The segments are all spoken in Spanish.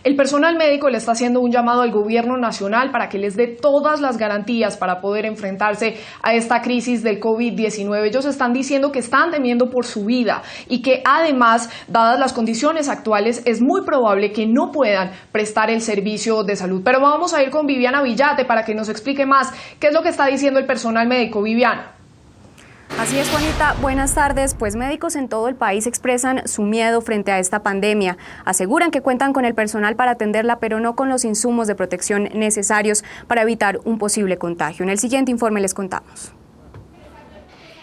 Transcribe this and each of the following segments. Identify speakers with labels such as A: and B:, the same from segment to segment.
A: El personal médico le está haciendo un llamado al gobierno nacional para que les dé todas las garantías para poder enfrentarse a esta crisis del COVID-19. Ellos están diciendo que están temiendo por su vida y que además, dadas las condiciones actuales, es muy probable que no puedan prestar el servicio de salud. Pero vamos a ir con Viviana Villate para que nos explique más qué es lo que está diciendo el personal médico. Viviana.
B: Así es, Juanita. Buenas tardes. Pues médicos en todo el país expresan su miedo frente a esta pandemia. Aseguran que cuentan con el personal para atenderla, pero no con los insumos de protección necesarios para evitar un posible contagio. En el siguiente informe les contamos.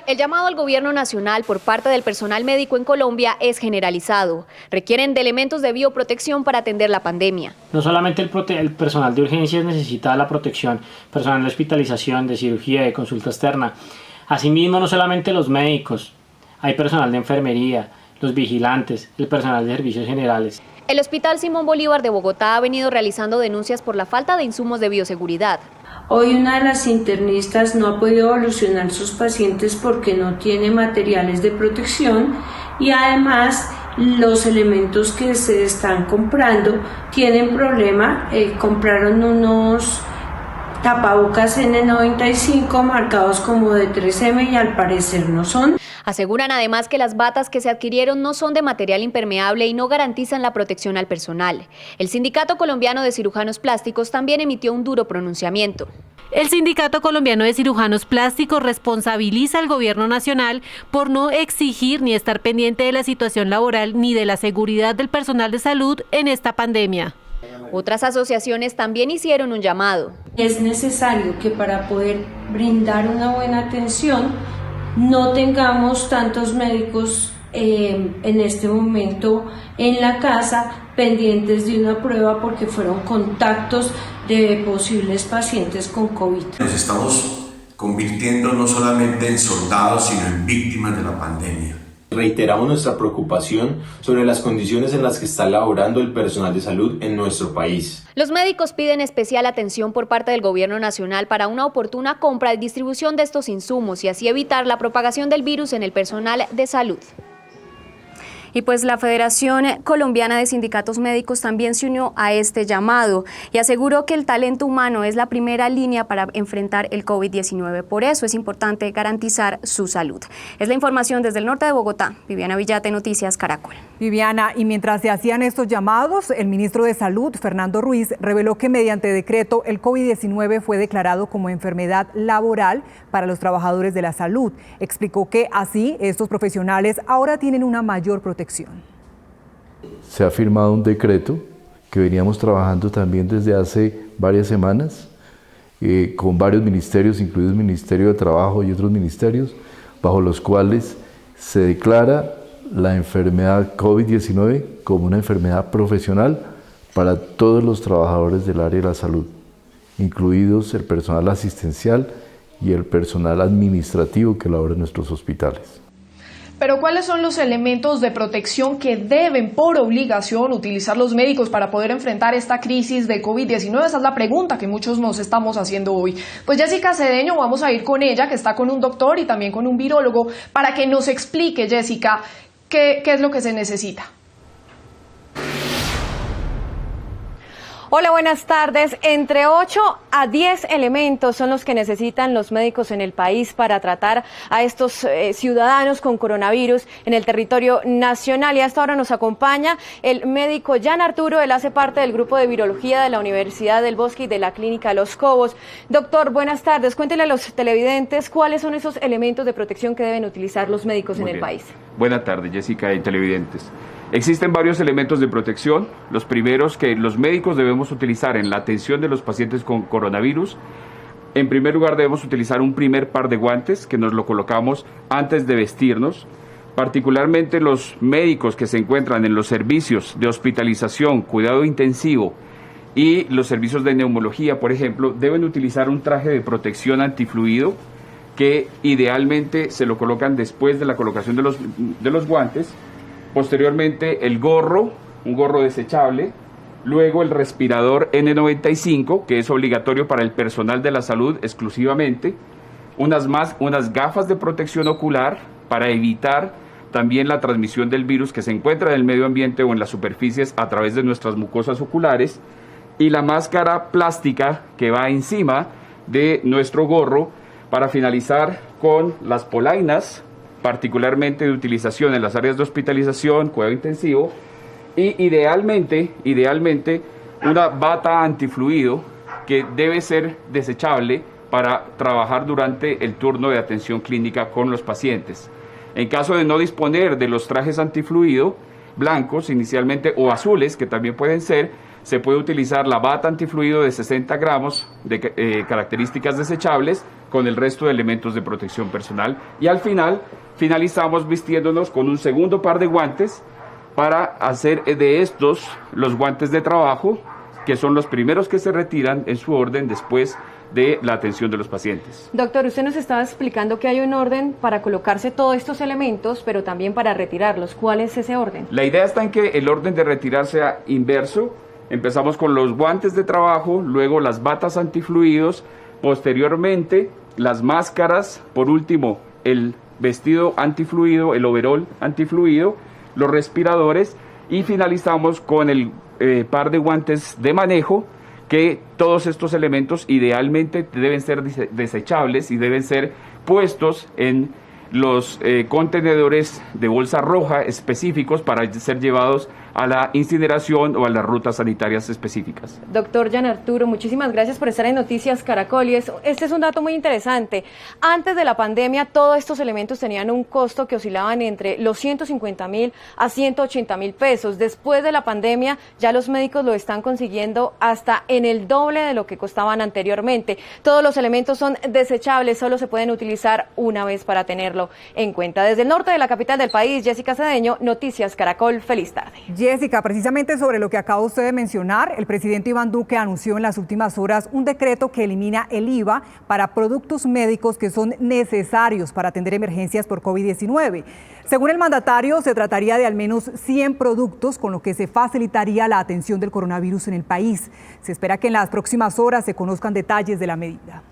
C: El llamado al gobierno nacional por parte del personal médico en Colombia es generalizado. Requieren de elementos de bioprotección para atender la pandemia.
D: No solamente el personal de urgencias necesita la protección, personal de hospitalización, de cirugía, de consulta externa. Asimismo, no solamente los médicos, hay personal de enfermería, los vigilantes, el personal de servicios generales.
C: El Hospital Simón Bolívar de Bogotá ha venido realizando denuncias por la falta de insumos de bioseguridad.
E: Hoy una de las internistas no ha podido evolucionar sus pacientes porque no tiene materiales de protección y además los elementos que se están comprando tienen problema. Compraron unos tapabocas N95 marcados como de 3M y al parecer no son.
C: Aseguran además que las batas que se adquirieron no son de material impermeable y no garantizan la protección al personal. El Sindicato Colombiano de Cirujanos Plásticos también emitió un duro pronunciamiento.
F: El Sindicato Colombiano de Cirujanos Plásticos responsabiliza al gobierno nacional por no exigir ni estar pendiente de la situación laboral ni de la seguridad del personal de salud en esta pandemia.
C: Otras asociaciones también hicieron un llamado.
E: Es necesario que para poder brindar una buena atención no tengamos tantos médicos en este momento en la casa pendientes de una prueba porque fueron contactos de posibles pacientes con COVID.
G: Nos estamos convirtiendo no solamente en soldados, sino en víctimas de la pandemia.
H: Reiteramos nuestra preocupación sobre las condiciones en las que está laborando el personal de salud en nuestro país.
C: Los médicos piden especial atención por parte del gobierno nacional para una oportuna compra y distribución de estos insumos y así evitar la propagación del virus en el personal de salud.
B: Y pues la Federación Colombiana de Sindicatos Médicos también se unió a este llamado y aseguró que el talento humano es la primera línea para enfrentar el COVID-19. Por eso es importante garantizar su salud. Es la información desde el norte de Bogotá. Viviana Villate, Noticias Caracol.
I: Viviana, y mientras se hacían estos llamados, el ministro de Salud, Fernando Ruiz, reveló que mediante decreto el COVID-19 fue declarado como enfermedad laboral para los trabajadores de la salud. Explicó que así estos profesionales ahora tienen una mayor protección.
J: Se ha firmado un decreto que veníamos trabajando también desde hace varias semanas con varios ministerios, incluido el Ministerio de Trabajo y otros ministerios, bajo los cuales se declara la enfermedad COVID-19 como una enfermedad profesional para todos los trabajadores del área de la salud, incluidos el personal asistencial y el personal administrativo que labora en nuestros hospitales.
A: Pero ¿cuáles son los elementos de protección que deben por obligación utilizar los médicos para poder enfrentar esta crisis de COVID-19? Esa es la pregunta que muchos nos estamos haciendo hoy. Pues Jessica Cedeño, vamos a ir con ella, que está con un doctor y también con un virólogo, para que nos explique, Jessica, qué es lo que se necesita.
K: Hola, buenas tardes. Entre 8 a 10 elementos son los que necesitan los médicos en el país para tratar a estos ciudadanos con coronavirus en el territorio nacional. Y a esta hora nos acompaña el médico Jan Arturo. Él hace parte del grupo de virología de la Universidad del Bosque y de la Clínica Los Cobos. Doctor, buenas tardes. Cuéntele a los televidentes cuáles son esos elementos de protección que deben utilizar los médicos en el país.
L: Buenas tardes, Jessica y televidentes. Existen varios elementos de protección. Los primeros que los médicos debemos utilizar en la atención de los pacientes con coronavirus. En primer lugar, debemos utilizar un primer par de guantes que nos lo colocamos antes de vestirnos. Particularmente los médicos que se encuentran en los servicios de hospitalización, cuidado intensivo y los servicios de neumología, por ejemplo, deben utilizar un traje de protección antifluido que idealmente se lo colocan después de la colocación de los guantes. Posteriormente el gorro, un gorro desechable, luego el respirador N95, que es obligatorio para el personal de la salud exclusivamente, unas gafas de protección ocular para evitar también la transmisión del virus que se encuentra en el medio ambiente o en las superficies a través de nuestras mucosas oculares, y la máscara plástica que va encima de nuestro gorro, para finalizar con las polainas, particularmente de utilización en las áreas de hospitalización, cuidado intensivo, y idealmente una bata antifluido que debe ser desechable para trabajar durante el turno de atención clínica con los pacientes. En caso de no disponer de los trajes antifluido, blancos inicialmente o azules, que también pueden ser, se puede utilizar la bata antifluido de 60 gramos de características desechables con el resto de elementos de protección personal. Y al final, finalizamos vistiéndonos con un segundo par de guantes para hacer de estos los guantes de trabajo, que son los primeros que se retiran en su orden después de la atención de los pacientes.
K: Doctor, usted nos estaba explicando que hay un orden para colocarse todos estos elementos, pero también para retirarlos. ¿Cuál es ese orden?
L: La idea está en que el orden de retirar sea inverso. Empezamos con los guantes de trabajo, luego las batas antifluidos, posteriormente las máscaras, por último el vestido antifluido, el overol antifluido, los respiradores, y finalizamos con el par de guantes de manejo, que todos estos elementos idealmente deben ser desechables y deben ser puestos en los contenedores de bolsa roja específicos para ser llevados a la incineración o a las rutas sanitarias específicas.
K: Doctor Jan Arturo, muchísimas gracias por estar en Noticias Caracol. Y este es un dato muy interesante. Antes de la pandemia, todos estos elementos tenían un costo que oscilaban entre los 150.000 a 180.000 pesos. Después de la pandemia, ya los médicos lo están consiguiendo hasta en el doble de lo que costaban anteriormente. Todos los elementos son desechables, solo se pueden utilizar una vez para tenerlo en cuenta. Desde el norte de la capital del país, Jessica Cedeño, Noticias Caracol, feliz tarde.
I: Jessica, precisamente sobre lo que acaba usted de mencionar, el presidente Iván Duque anunció en las últimas horas un decreto que elimina el IVA para productos médicos que son necesarios para atender emergencias por COVID-19. Según el mandatario, se trataría de al menos 100 productos, con lo que se facilitaría la atención del coronavirus en el país. Se espera que en las próximas horas se conozcan detalles de la medida.